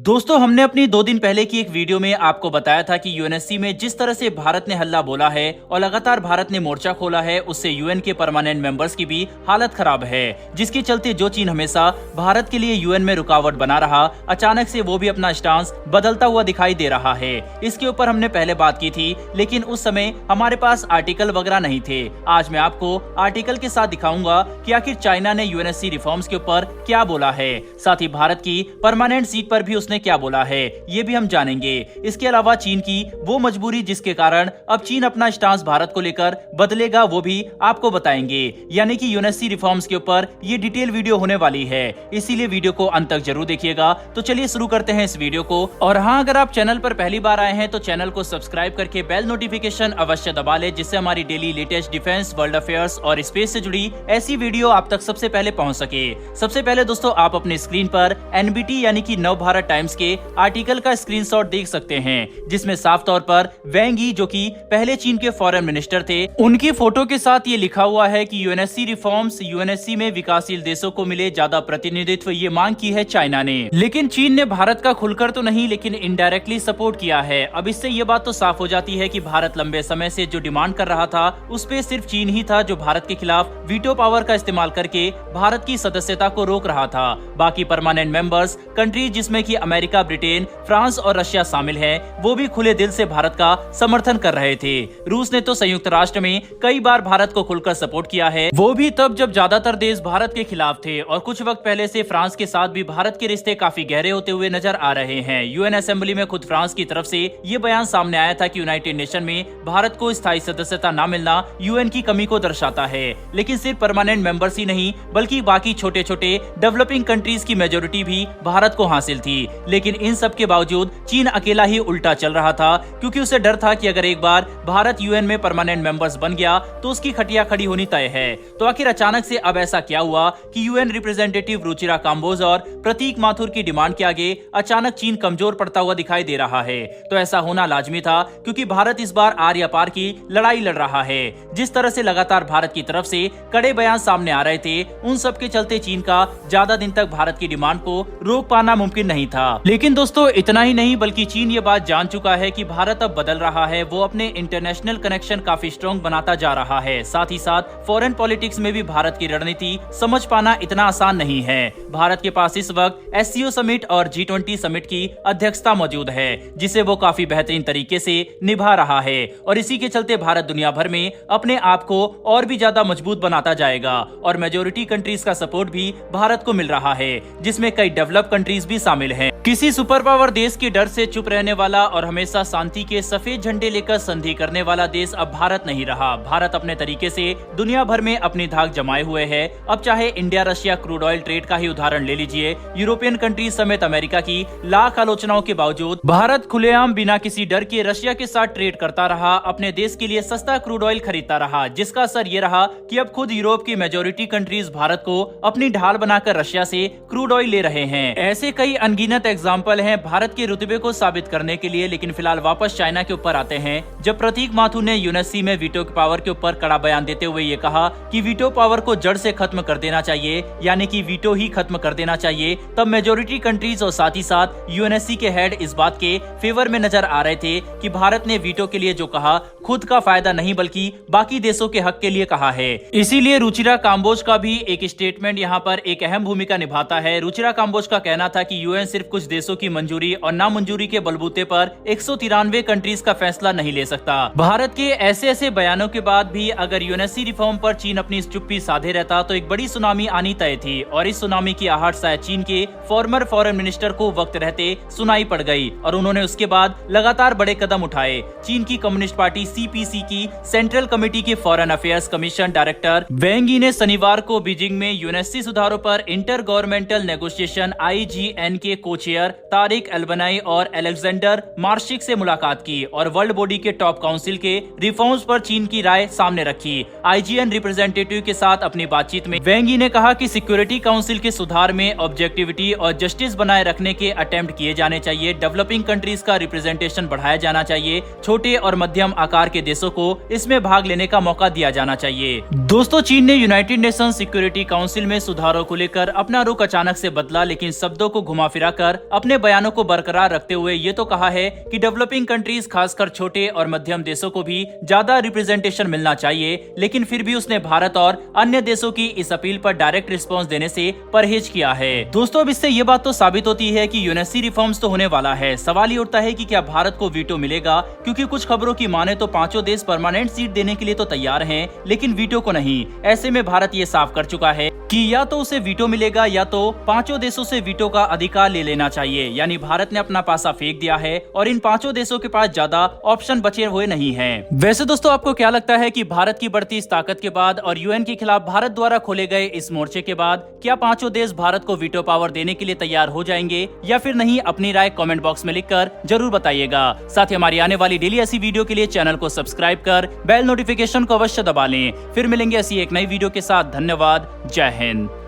दोस्तों, हमने अपनी 2 दिन पहले की एक वीडियो में आपको बताया था कि यूएनएससी में जिस तरह से भारत ने हल्ला बोला है और लगातार भारत ने मोर्चा खोला है, उससे यूएन के परमानेंट मेंबर्स की भी हालत खराब है, जिसके चलते जो चीन हमेशा भारत के लिए यूएन में रुकावट बना रहा, अचानक से वो भी अपना स्टांस बदलता हुआ दिखाई दे रहा है। इसके ऊपर हमने पहले बात की थी, लेकिन उस समय हमारे पास आर्टिकल वगैरह नहीं थे। आज मैं आपको आर्टिकल के साथ दिखाऊंगा कि आखिर चाइना ने यूएनएससी रिफॉर्म्स के ऊपर क्या बोला है, साथ ही भारत की परमानेंट सीट पर भी उसने क्या बोला है, ये भी हम जानेंगे। इसके अलावा चीन की वो मजबूरी जिसके कारण अब चीन अपना स्टांस भारत को लेकर बदलेगा, वो भी आपको बताएंगे। यानी कि यूएनएससी रिफॉर्म्स के ऊपर ये डिटेल वीडियो होने वाली है, इसीलिए वीडियो को अंत तक जरूर देखिएगा। तो चलिए शुरू करते हैं इस वीडियो को। और हाँ, अगर आप चैनल पर पहली बार आए हैं तो चैनल को सब्सक्राइब करके बेल नोटिफिकेशन अवश्य दबा ले, जिससे हमारी daily latest defence, world affairs और स्पेस से जुड़ी ऐसी वीडियो आप तक सबसे पहले पहुंच सके। सबसे पहले दोस्तों, आप अपने स्क्रीन पर एनबीटी यानी कि नव भारत टाइम्स के आर्टिकल का स्क्रीनशॉट देख सकते हैं, जिसमें साफ तौर पर वेंग यी, जो कि पहले चीन के फॉरेन मिनिस्टर थे, उनकी फोटो के साथ ये लिखा हुआ है कि यूएनएससी रिफॉर्म्स, यूएनएससी में विकासशील देशों को मिले ज्यादा प्रतिनिधित्व, ये मांग की है चाइना ने। लेकिन चीन ने भारत का खुलकर तो नहीं, लेकिन इनडायरेक्टली सपोर्ट किया है। अब इससे ये बात तो साफ हो जाती है कि भारत लंबे समय से जो डिमांड कर रहा था, उस पे सिर्फ चीन ही था जो भारत के खिलाफ वीटो पावर का इस्तेमाल करके भारत की सदस्यता को रोक रहा था। बाकी परमानेंट मेंबर्स कंट्रीज, जिसमें कि अमेरिका, ब्रिटेन, फ्रांस और रशिया शामिल हैं, वो भी खुले दिल से भारत का समर्थन कर रहे थे। रूस ने तो संयुक्त राष्ट्र में कई बार भारत को खुलकर सपोर्ट किया है, वो भी तब जब ज्यादातर देश भारत के खिलाफ थे। और कुछ वक्त पहले से फ्रांस के साथ भी भारत के रिश्ते काफी गहरे होते हुए नजर आ रहे हैं। यूएन असेंबली में खुद फ्रांस की तरफ से ये बयान सामने आया था कि यूनाइटेड नेशन में भारत को स्थायी सदस्यता न मिलना यूएन की कमी को दर्शाता है। लेकिन सिर्फ परमानेंट मेंबर्स ही नहीं, बल्कि बाकी छोटे छोटे डेवलपिंग कंट्रीज की मेजोरिटी भी भारत को हासिल थी। लेकिन इन सब के बावजूद चीन अकेला ही उल्टा चल रहा था, क्योंकि उसे डर था कि अगर एक बार भारत यूएन में परमानेंट मेंबर्स बन गया तो उसकी खटिया खड़ी होनी तय है। तो आखिर अचानक से अब ऐसा क्या हुआ कि यूएन रिप्रेजेंटेटिव रुचिरा काम्बोज और प्रतीक माथुर की डिमांड के आगे अचानक चीन कमजोर पड़ता हुआ दिखाई दे रहा है? तो ऐसा होना लाजमी था, क्योंकि भारत इस बार आर या पार की लड़ाई लड़ रहा है। जिस तरह से लगातार भारत की तरफ से कड़े बयान सामने आ रहे थे, उन सब के चलते चीन का ज्यादा दिन तक भारत की डिमांड को रोक पाना मुमकिन नहीं था। लेकिन दोस्तों, इतना ही नहीं, बल्कि चीन ये बात जान चुका है कि भारत अब बदल रहा है। वो अपने इंटरनेशनल कनेक्शन काफी स्ट्रॉन्ग बनाता जा रहा है। साथ ही साथ फॉरेन पॉलिटिक्स में भी भारत की रणनीति समझ पाना इतना आसान नहीं है। भारत के पास इस वक्त एससीओ समिट और G20 समिट की अध्यक्षता मौजूद है, जिसे वो काफी बेहतरीन तरीके से निभा रहा है। और इसी के चलते भारत दुनिया भर में अपने आप को और भी ज्यादा मजबूत बनाता जाएगा। और मेजोरिटी कंट्रीज का सपोर्ट भी भारत को मिल रहा है, जिसमें कई डेवलप कंट्रीज भी शामिल हैं। किसी सुपर पावर देश के डर से चुप रहने वाला और हमेशा शांति के सफेद झंडे लेकर संधि करने वाला देश अब भारत नहीं रहा। भारत अपने तरीके से दुनिया भर में अपनी धाक जमाए हुए है। अब चाहे India Russia crude oil trade का ही उदाहरण ले लीजिए, यूरोपियन कंट्रीज समेत अमेरिका की लाख आलोचनाओं के बावजूद भारत खुलेआम बिना किसी डर के रशिया के साथ ट्रेड करता रहा, अपने देश के लिए सस्ता क्रूड ऑयल खरीदता रहा, जिसका असर ये रहा कि अब खुद यूरोप की मेजोरिटी कंट्रीज भारत को अपनी ढाल बनाकर रशिया से क्रूड ऑयल ले रहे हैं। ऐसे कई अनगिनत एग्जाम्पल हैं भारत के रुतबे को साबित करने के लिए। लेकिन फिलहाल वापस चाइना के ऊपर आते हैं। जब प्रतीक माथुर ने यूएनएससी में वीटो पावर के ऊपर कड़ा बयान देते हुए ये कहा कि वीटो पावर को जड़ से खत्म कर देना चाहिए, यानी कि वीटो ही खत्म कर देना चाहिए, तब मेजोरिटी कंट्रीज और साथ ही साथ यूएनएससी के हेड इस बात के फेवर में नजर आ रहे थे कि भारत ने वीटो के लिए जो कहा, खुद का फायदा नहीं बल्कि बाकी देशों के हक के लिए कहा है। इसीलिए रुचिरा काम्बोज का भी एक स्टेटमेंट यहाँ पर एक अहम भूमिका निभाता है। रुचिरा काम्बोज का कहना था कि यूएन सिर्फ कुछ देशों की मंजूरी और नामंजूरी के बलबूते पर 193 कंट्रीज का फैसला नहीं ले सकता। भारत के ऐसे ऐसे बयानों के बाद भी अगर यूएनएससी रिफॉर्म पर चीन अपनी चुप्पी साधे रहता तो एक बड़ी सुनामी आनी तय थी। और इस सुनामी की आहट शायद चीन के फॉर्मर फॉरेन मिनिस्टर को वक्त रहते सुनाई पड़ गई, और उन्होंने उसके बाद लगातार बड़े कदम उठाए। चीन की कम्युनिस्ट पार्टी सीपीसी की सेंट्रल कमेटी के फॉरेन अफेयर्स कमीशन डायरेक्टर वेंग यी ने शनिवार को बीजिंग में यूएनएससी सुधारों पर इंटर गवर्नमेंटल नेगोशिएशन IGN के को-चेयर तारिक एल्बनाई और अलेक्जेंडर मार्शिक से मुलाकात की और वर्ल्ड बॉडी के टॉप काउंसिल के रिफॉर्म्स पर चीन की राय सामने रखी। IGN रिप्रेजेंटेटिव के साथ अपनी बातचीत में वेंग यी ने कहा कि सिक्योरिटी काउंसिल के सुधार में ऑब्जेक्टिविटी और जस्टिस बनाए रखने के अटेम्प्ट किए जाने चाहिए। डेवलपिंग कंट्रीज का रिप्रेजेंटेशन बढ़ाया जाना चाहिए। छोटे और मध्यम आकार के देशों को इसमें भाग लेने का मौका दिया जाना चाहिए। दोस्तों, चीन ने यूनाइटेड नेशन सिक्योरिटी काउंसिल में सुधारों को लेकर अपना रुख अचानक से बदला, लेकिन शब्दों को घुमा फिरा कर अपने बयानों को बरकरार रखते हुए ये तो कहा है कि डेवलपिंग कंट्रीज खासकर छोटे और मध्यम देशों को भी ज्यादा रिप्रेजेंटेशन मिलना चाहिए, लेकिन फिर भी उसने भारत और अन्य देशों की इस अपील पर डायरेक्ट रिस्पॉन्स देने से परहेज किया है। दोस्तों, अब इससे ये बात तो साबित होती है कि यूएनएससी रिफॉर्म्स तो होने वाला है। सवाल ये उठता है कि क्या भारत को वीटो मिलेगा, क्योंकि कुछ खबरों की माने तो पांचों देश परमानेंट सीट देने के लिए तो तैयार हैं, लेकिन वीटो को नहीं। ऐसे में भारत ये साफ कर चुका है कि या तो उसे वीटो मिलेगा या तो पांचों देशों से वीटो का अधिकार ले लेना चाहिए। यानी भारत ने अपना पासा फेंक दिया है और इन पांचों देशों के पास ज्यादा ऑप्शन बचे हुए नहीं हैं। वैसे दोस्तों, आपको क्या लगता है कि भारत की बढ़ती इस ताकत के बाद और यूएन के खिलाफ भारत द्वारा खोले गए इस मोर्चे के बाद क्या पांचों देश भारत को वीटो पावर देने के लिए तैयार हो जाएंगे या फिर नहीं? अपनी राय कमेंट बॉक्स में लिखकर जरूर बताइएगा। साथ ही हमारी आने वाली डेली ऐसी वीडियो के लिए चैनल को सब्सक्राइब कर बेल नोटिफिकेशन को अवश्य दबा लें। फिर मिलेंगे ऐसी एक नई वीडियो के साथ। धन्यवाद। जय हिंद।